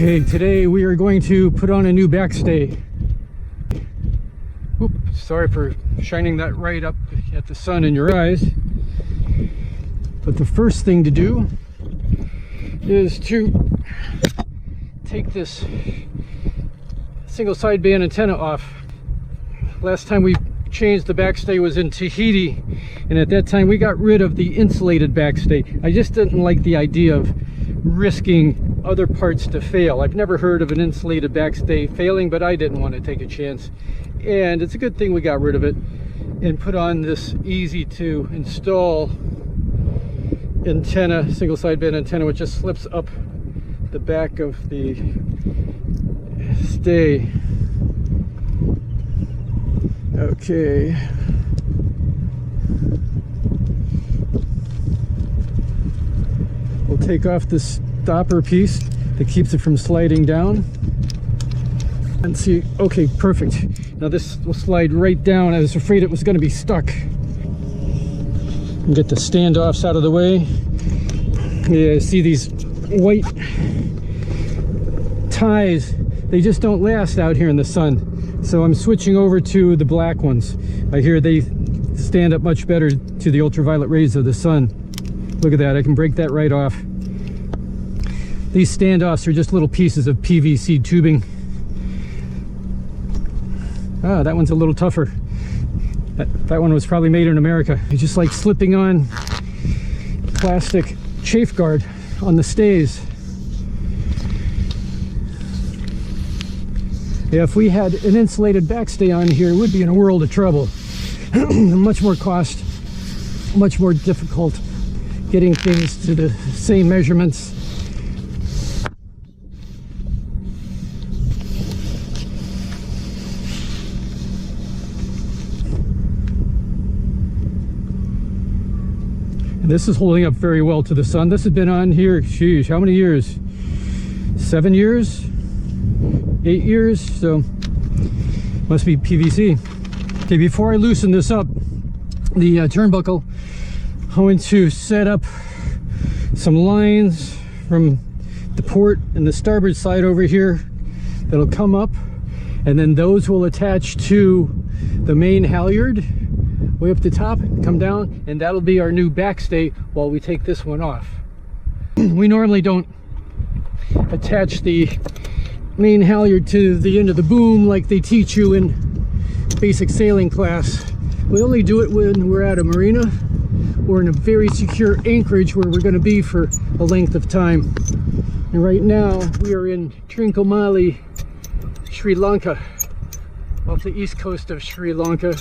Okay, today we are going to put on a new backstay. Oops, sorry for shining that right up at the sun in your eyes. But the first thing to do is to take this single sideband antenna off. Last time we changed the backstay was in Tahiti, and at that time we got rid of the insulated backstay. I just didn't like the idea of risking other parts to fail. I've never heard of an insulated backstay failing, but I didn't want to take a chance. And it's a good thing we got rid of it and put on this easy to install antenna, single sideband antenna, which just slips up the back of the stay. Okay. We'll take off this stopper piece that keeps it from sliding down. And see, okay, perfect. Now this will slide right down. I was afraid it was going to be stuck. And get the standoffs out of the way. Yeah, see these white ties, they just don't last out here in the sun. So I'm switching over to the black ones. I hear they stand up much better to the ultraviolet rays of the sun. Look at that, I can break that right off. These standoffs are just little pieces of PVC tubing. Ah, that one's a little tougher. That one was probably made in America. It's just like slipping on plastic chafe guard on the stays. Yeah, if we had an insulated backstay on here, it would be in a world of trouble. Much more cost, much more difficult getting things to the same measurements. And this is holding up very well to the sun. This has been on here, sheesh, how many years? 7 years? 8 years? So must be PVC. Okay, before I loosen this up, the turnbuckle, I'm going to set up some lines from the port and the starboard side over here that'll come up, and then those will attach to the main halyard way up the top, come down, and that'll be our new backstay while we take this one off. We normally don't attach the main halyard to the end of the boom like they teach you in basic sailing class. We only do it when we're at a marina or in a very secure anchorage where we're going to be for a length of time. And right now we are in Trincomalee, Sri Lanka, off the east coast of Sri Lanka.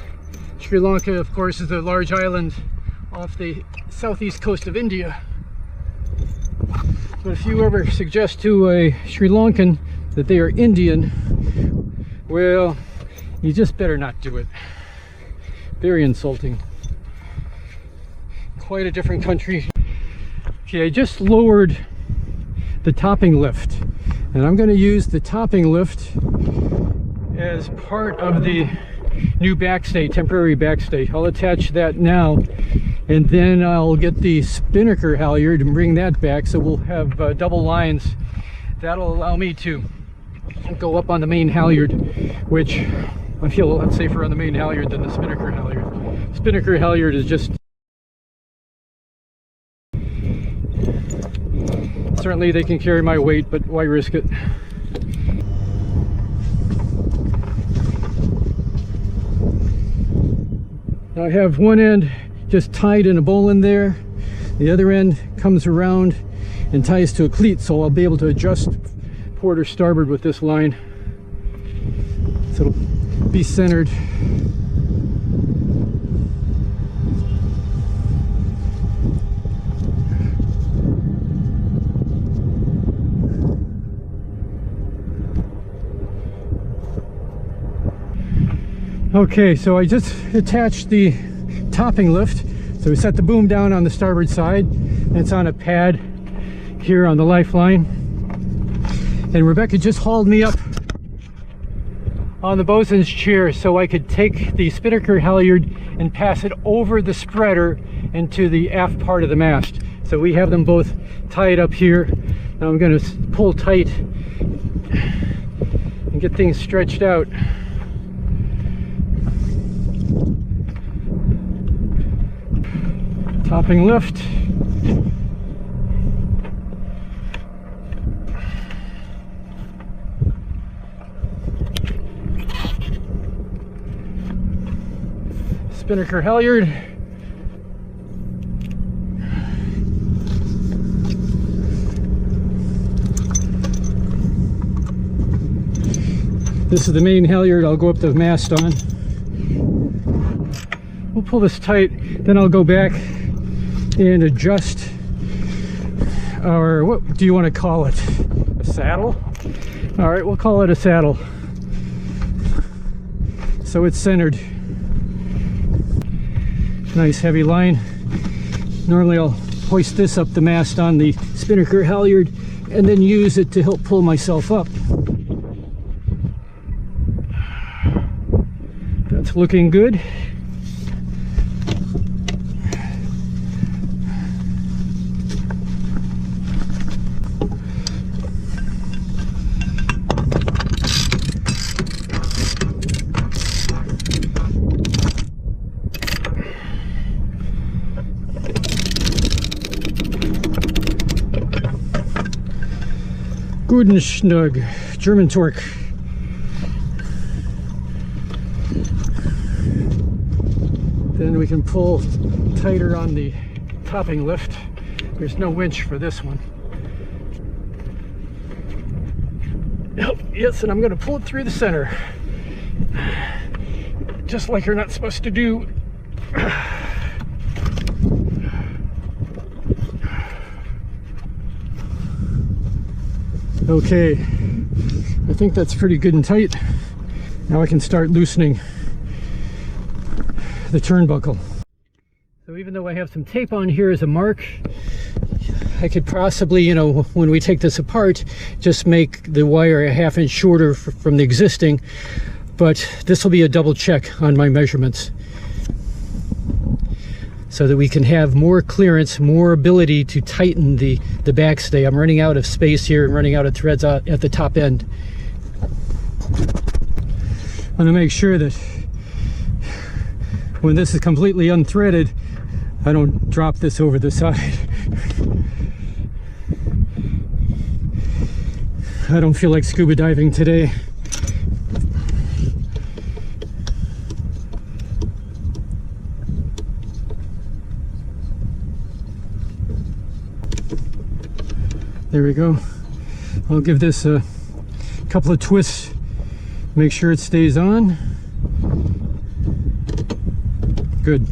Sri Lanka, of course, is a large island off the southeast coast of India. But if you ever suggest to a Sri Lankan that they are Indian, well, you just better not do it. Very insulting. Quite a different country. Okay, I just lowered the topping lift, and I'm going to use the topping lift as part of the new backstay, temporary backstay. I'll attach that now, and then I'll get the spinnaker halyard and bring that back, so we'll have double lines. That'll allow me to go up on the main halyard, which I feel a lot safer on the main halyard than the spinnaker halyard. Spinnaker halyard is just, certainly they can carry my weight, but why risk it? I have one end just tied in a bowline there. The other end comes around and ties to a cleat, so I'll be able to adjust port or starboard with this line. So it'll be centered. Okay, so I just attached the topping lift. So we set the boom down on the starboard side, and it's on a pad here on the lifeline. And Rebecca just hauled me up on the bosun's chair so I could take the spinnaker halyard and pass it over the spreader into the aft part of the mast. So we have them both tied up here. Now I'm going to pull tight and get things stretched out. Topping lift. Spinnaker halyard. This is the main halyard I'll go up the mast on. We'll pull this tight, then I'll go back and adjust our, what do you want to call it? A saddle? All right, we'll call it a saddle. So it's centered. Nice heavy line. Normally I'll hoist this up the mast on the spinnaker halyard and then use it to help pull myself up. That's looking good. Good and snug, German torque. Then we can pull tighter on the topping lift. There's no winch for this one. Oh, yes, and I'm going to pull it through the center. Just like you're not supposed to do. Okay, I think that's pretty good and tight. Now I can start loosening the turnbuckle. So even though I have some tape on here as a mark, I could possibly, you know, when we take this apart, just make the wire a ½ inch shorter from the existing, but this will be a double check on my measurements so that we can have more clearance, more ability to tighten the backstay. I'm running out of space here and running out of threads at the top end. I want to make sure that when this is completely unthreaded, I don't drop this over the side. I don't feel like scuba diving today. There we go. I'll give this a couple of twists, make sure it stays on. Good.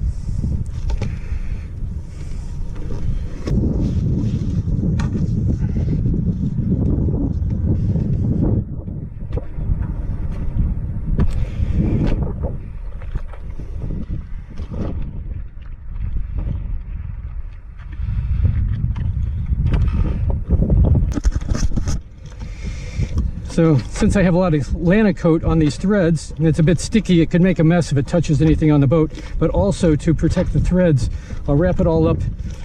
So since I have a lot of Lana coat on these threads, and it's a bit sticky, it could make a mess if it touches anything on the boat, but also to protect the threads, I'll wrap it all up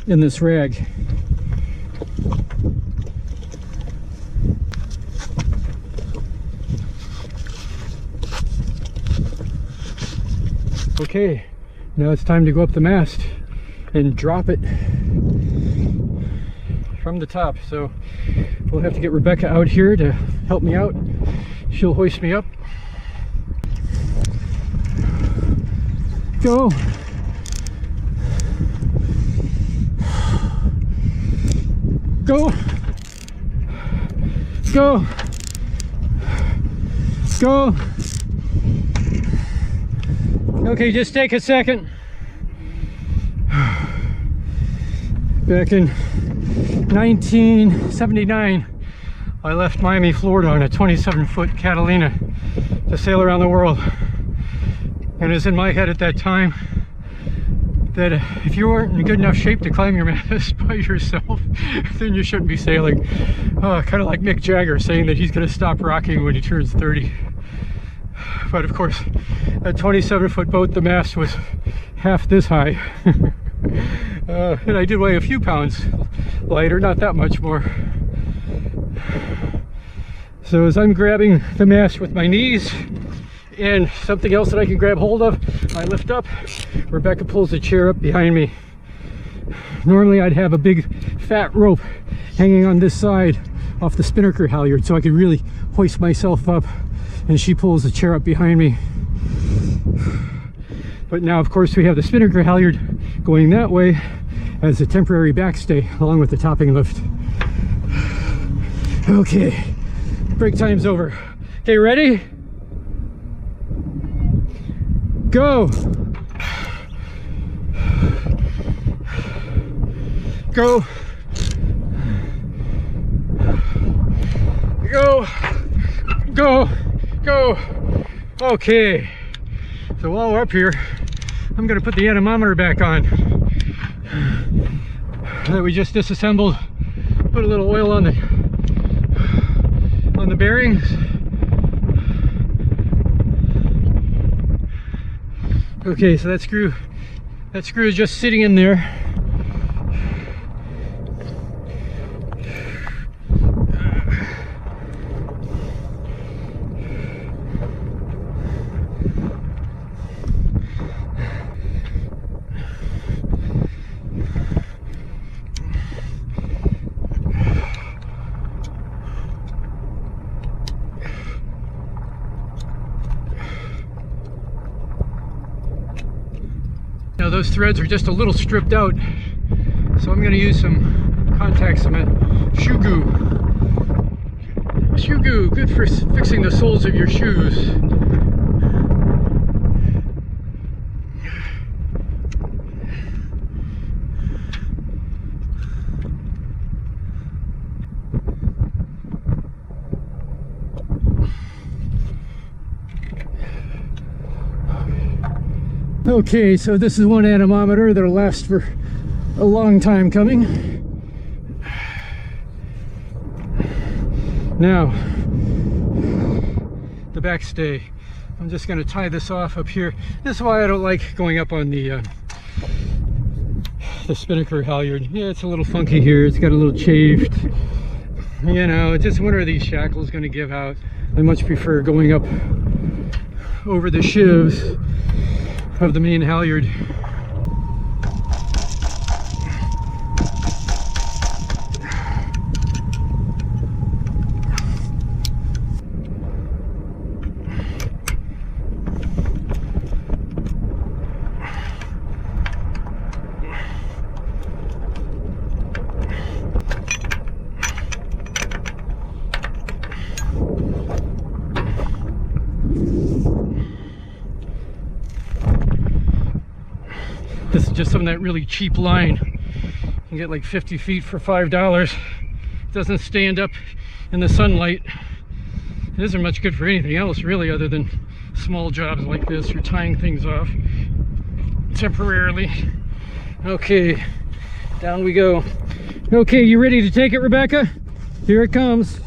in this rag. Okay, now it's time to go up the mast and drop it from the top. So we'll have to get Rebecca out here to help me out. She'll hoist me up. Go. Go. Go. Go. Okay, just take a second. Back in 1979, I left Miami, Florida on a 27-foot Catalina to sail around the world. And it was in my head at that time that if you weren't in good enough shape to climb your mast by yourself, then you shouldn't be sailing. Kind of like Mick Jagger saying that he's going to stop rocking when he turns 30. But of course, that 27-foot boat, the mast was half this high. And I did weigh a few pounds lighter, not that much more. So as I'm grabbing the mast with my knees and something else that I can grab hold of, I lift up. Rebecca pulls the chair up behind me. Normally I'd have a big fat rope hanging on this side off the spinnaker halyard so I could really hoist myself up, and she pulls the chair up behind me. But now of course we have the spinnaker halyard going that way as a temporary backstay along with the topping lift. Okay, break time's over. Okay, ready? Go! Go! Go! Go! Go! Okay, so while we're up here, I'm gonna put the anemometer back on that we just disassembled. Put a little oil on the bearings. Okay, so that screw is just sitting in there. Now those threads are just a little stripped out, so I'm going to use some contact cement, shoe goo. Shoe goo, good for fixing the soles of your shoes. Okay, so this is one anemometer that'll last for a long time coming. Now, the backstay. I'm just going to tie this off up here. This is why I don't like going up on the spinnaker halyard. Yeah, it's a little funky here. It's got a little chafed. You know, just when are these shackles going to give out? I much prefer going up over the sheaves of the main halyard. This is just some of that really cheap line. You can get like 50 feet for $5. It doesn't stand up in the sunlight. It isn't much good for anything else really, other than small jobs like this. You're tying things off temporarily. Okay, down we go. Okay, you ready to take it, Rebecca? Here it comes.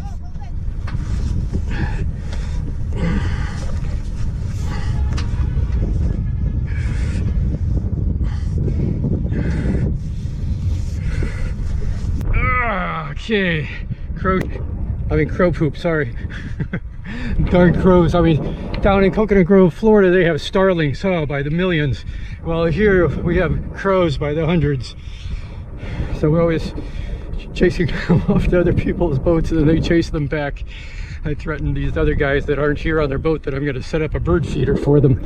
Okay, crow poop, sorry. Darn crows. I mean, down in Coconut Grove, Florida, they have starlings, by the millions. Well, here we have crows by the hundreds. So we're always chasing them off to other people's boats, and then they chase them back. I threatened these other guys that aren't here on their boat that I'm going to set up a bird feeder for them.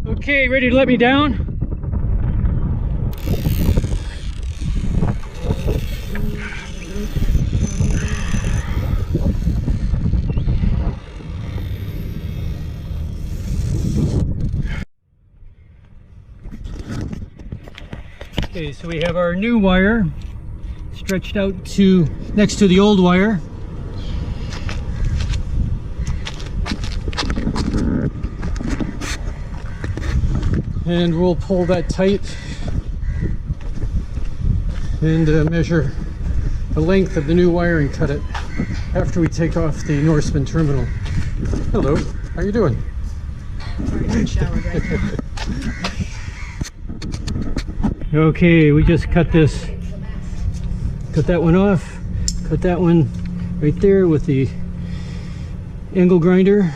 Okay, ready to let me down? Okay, so we have our new wire stretched out to next to the old wire. And we'll pull that tight and measure the length of the new wire and cut it after we take off the Norseman Terminal. Hello, how are you doing? Sorry, I'm showered right now. Okay, we just cut that one off, cut that one right there with the angle grinder.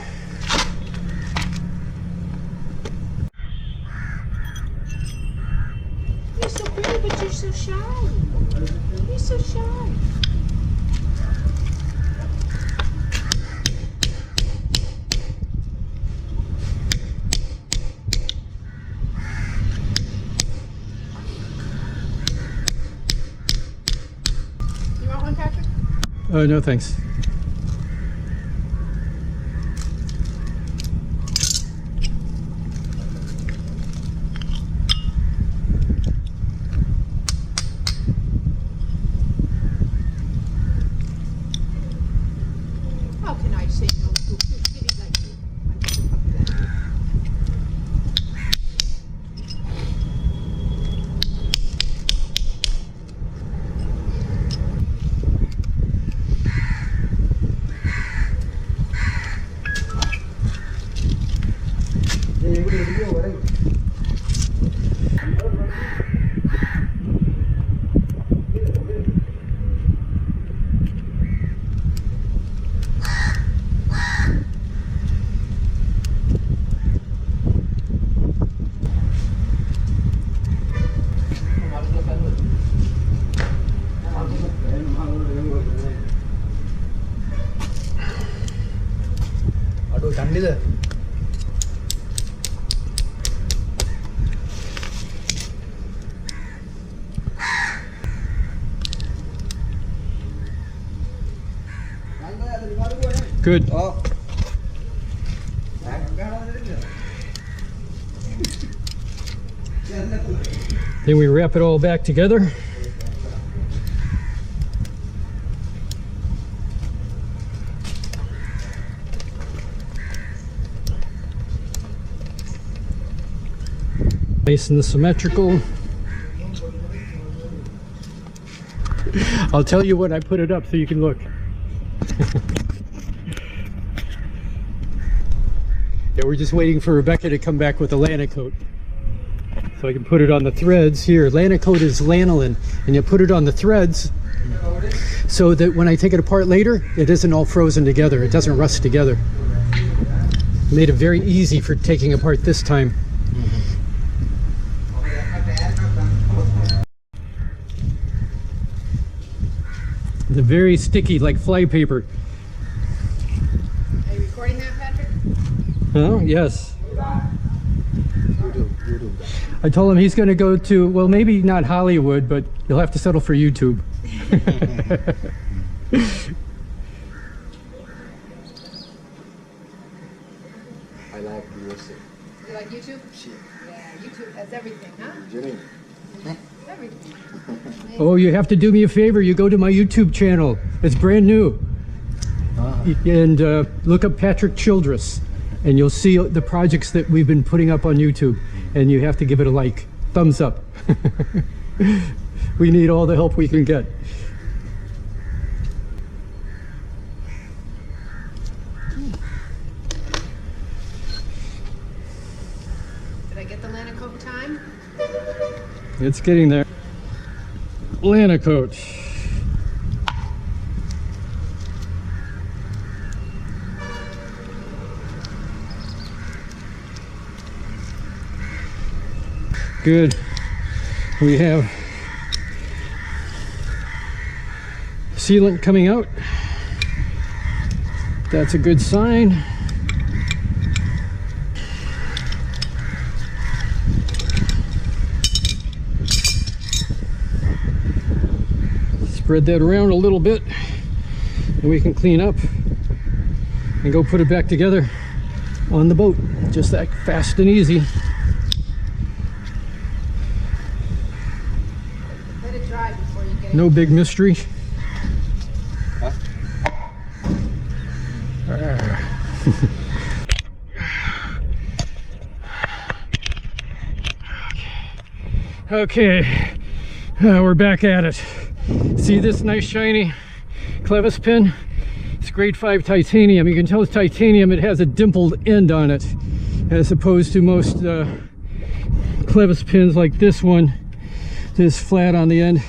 You're so pretty, but you're so shy. You're so shy. You want one, Patrick? No thanks. How can I say no to a kitty like you? I'm just a puppy like you. Good. Then we wrap it all back together. Nice and symmetrical. I'll tell you when I put it up so you can look. Yeah, we're just waiting for Rebecca to come back with a Lanacoat. So I can put it on the threads here. Lanacoat is lanolin, and you put it on the threads so that when I take it apart later, it isn't all frozen together. It doesn't rust together. Made it very easy for taking apart this time. They're very sticky, like fly paper. Are you recording that, Patrick? Oh, yes. I told him he's going to go to, well, maybe not Hollywood, but he'll have to settle for YouTube. I like music. You like YouTube? Yeah, YouTube has everything, huh? Everything. Oh, you have to do me a favor. You go to my YouTube channel. It's brand new. And look up Patrick Childress, and you'll see the projects that we've been putting up on YouTube. And you have to give it a like. Thumbs up. We need all the help we can get. Did I get the Lanacoat time? It's getting there. Lanacoat. Good. We have sealant coming out. That's a good sign. Spread that around a little bit, and we can clean up and go put it back together on the boat. Just that fast and easy. Let it dry before you get it. No big mystery. Okay, we're back at it. See this nice shiny clevis pin? It's grade 5 titanium. You can tell it's titanium. It has a dimpled end on it, as opposed to most clevis pins like this one. This flat on the end.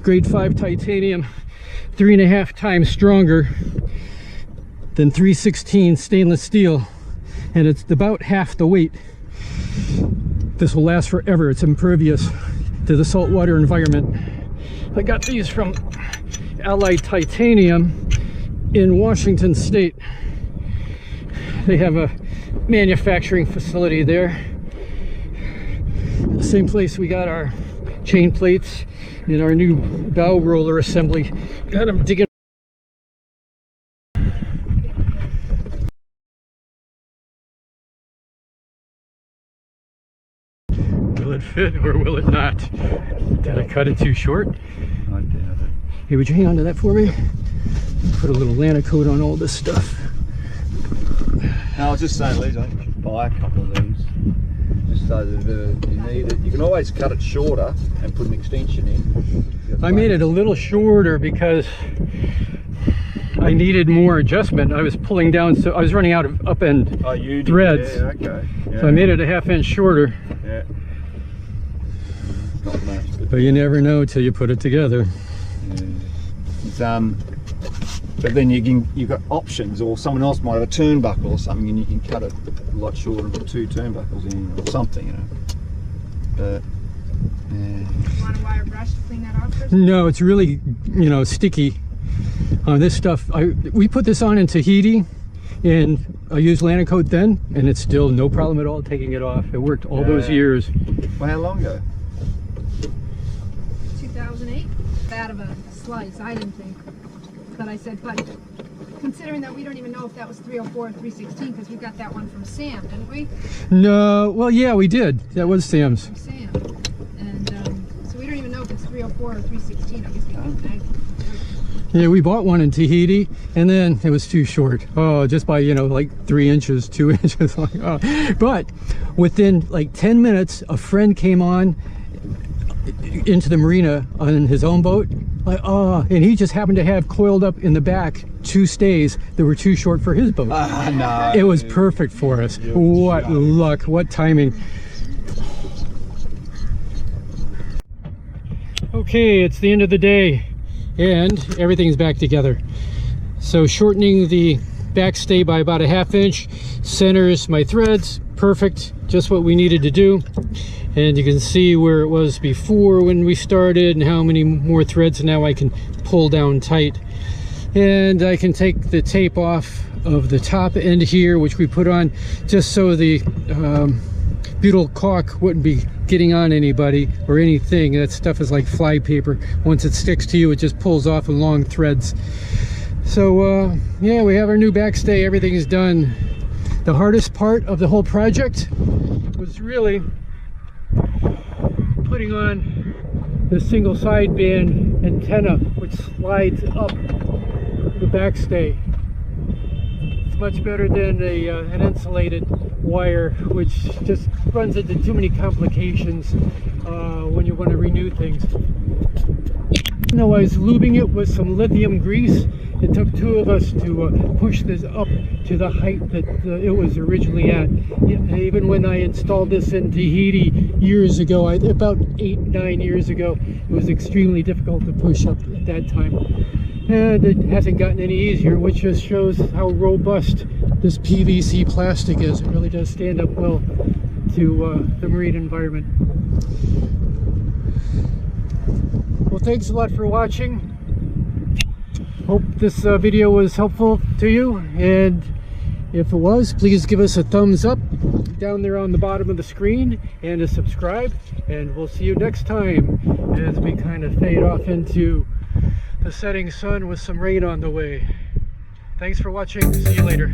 Grade 5 titanium. 3.5 times stronger than 316 stainless steel, and it's about half the weight. This will last forever. It's impervious to the saltwater environment. I got these from Allied Titanium in Washington State. They have a manufacturing facility there. The same place we got our chain plates in our new bow roller assembly. Got them digging. Will it fit or will it not? Did I cut it too short? I doubt it. Hey, would you hang on to that for me? Put a little lana coat on all this stuff. No, I was just saying, Liz, I think you should buy a couple of these. Just so that you need it. You can always cut it shorter and put an extension in. I made it a little shorter because I needed more adjustment. I was pulling down, so I was running out of up-end threads. Yeah, okay. Yeah. So I made it a ½ inch shorter. Yeah. But you never know till you put it together. Yeah. But then you've got options, or someone else might have a turnbuckle or something, and you can cut it a lot shorter and put 2 turnbuckles in or something, you know. But yeah. You want a wire brush to clean that off first? No, it's really, you know, sticky. This stuff, we put this on in Tahiti, and I used lana coat then, and it's still no problem at all taking it off. It worked all those years. Well, how long ago? 2008. That of a slice, I didn't think. But I said, but considering that we don't even know if that was 304 or 316, because we got that one from Sam, didn't we? No, well, yeah, we did. That was Sam's. From Sam. And so we don't even know if it's 304 or 316. I guess we can tag. Yeah, we bought one in Tahiti, and then it was too short. Oh, just by, you know, like 3 inches, 2 inches. Like, oh. But within like 10 minutes, a friend came on into the marina on his own boat. Like, oh, and he just happened to have coiled up in the back 2 stays that were too short for his boat. No. It was perfect for us. What luck, what timing. Okay, it's the end of the day and everything's back together. So shortening the backstay by about a ½ inch, centers my threads, perfect, just what we needed to do. And you can see where it was before when we started and how many more threads now I can pull down tight. And I can take the tape off of the top end here, which we put on just so the butyl caulk wouldn't be getting on anybody or anything. That stuff is like fly paper. Once it sticks to you, it just pulls off in long threads. So yeah, we have our new backstay. Everything is done. The hardest part of the whole project was really putting on the single sideband antenna, which slides up the backstay. It's much better than an insulated wire, which just runs into too many complications when you want to renew things. No, I was lubing it with some lithium grease. It took 2 of us to push this up to the height that it was originally at. Even when I installed this in Tahiti years ago, about 8-9 years ago, it was extremely difficult to push up at that time. And it hasn't gotten any easier, which just shows how robust this PVC plastic is. It really does stand up well to the marine environment. Well, thanks a lot for watching. Hope this video was helpful to you, and if it was, please give us a thumbs up down there on the bottom of the screen and a subscribe, and we'll see you next time as we kind of fade off into the setting sun with some rain on the way. Thanks for watching. See you later.